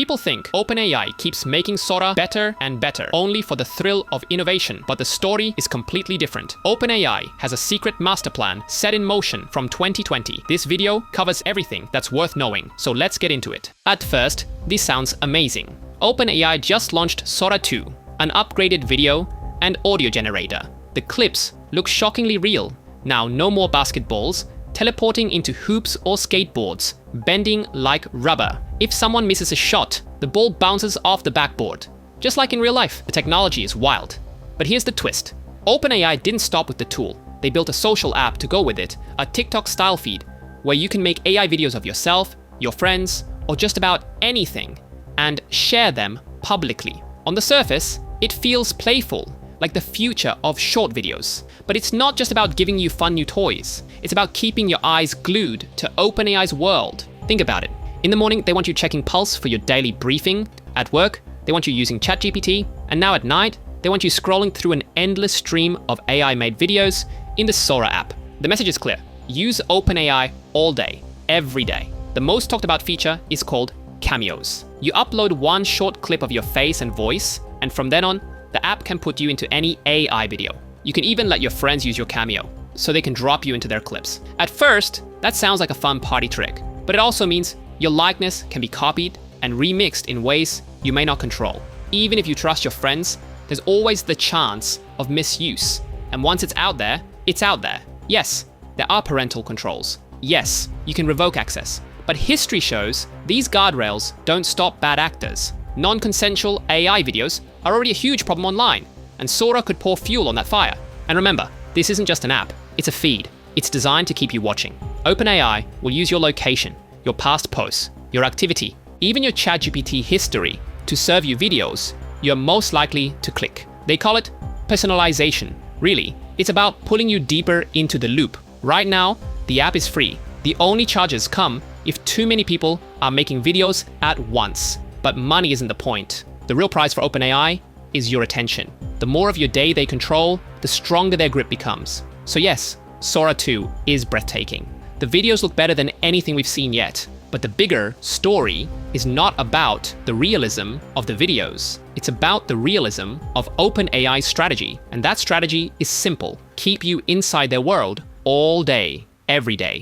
People think OpenAI keeps making Sora better and better, only for the thrill of innovation, but the story is completely different. OpenAI has a secret master plan set in motion from 2020. This video covers everything that's worth knowing, so let's get into it. At first, this sounds amazing. OpenAI just launched Sora 2, an upgraded video and audio generator. The clips look shockingly real. Now, no more basketballs, teleporting into hoops or skateboards, bending like rubber. If someone misses a shot, the ball bounces off the backboard. Just like in real life, the technology is wild. But here's the twist. OpenAI didn't stop with the tool. They built a social app to go with it, a TikTok-style feed, where you can make AI videos of yourself, your friends, or just about anything, and share them publicly. On the surface, it feels playful, like the future of short videos. But it's not just about giving you fun new toys. It's about keeping your eyes glued to OpenAI's world. Think about it. In the morning, they want you checking Pulse for your daily briefing. At work, they want you using ChatGPT. And now at night, they want you scrolling through an endless stream of AI-made videos in the Sora app. The message is clear. Use OpenAI all day, every day. The most talked about feature is called cameos. You upload one short clip of your face and voice, and from then on, the app can put you into any AI video. You can even let your friends use your cameo, so they can drop you into their clips. At first, that sounds like a fun party trick, but it also means your likeness can be copied and remixed in ways you may not control. Even if you trust your friends, there's always the chance of misuse. And once it's out there, it's out there. Yes, there are parental controls. Yes, you can revoke access. But history shows these guardrails don't stop bad actors. Non-consensual AI videos are already a huge problem online, and Sora could pour fuel on that fire. And remember, this isn't just an app, it's a feed. It's designed to keep you watching. OpenAI will use your location, your past posts, your activity, even your ChatGPT history to serve you videos you're most likely to click. They call it personalization. Really, it's about pulling you deeper into the loop. Right now, the app is free. The only charges come if too many people are making videos at once. But money isn't the point. The real prize for OpenAI is your attention. The more of your day they control, the stronger their grip becomes. So yes, Sora 2 is breathtaking. The videos look better than anything we've seen yet. But the bigger story is not about the realism of the videos. It's about the realism of OpenAI's strategy. And that strategy is simple. Keep you inside their world all day, every day.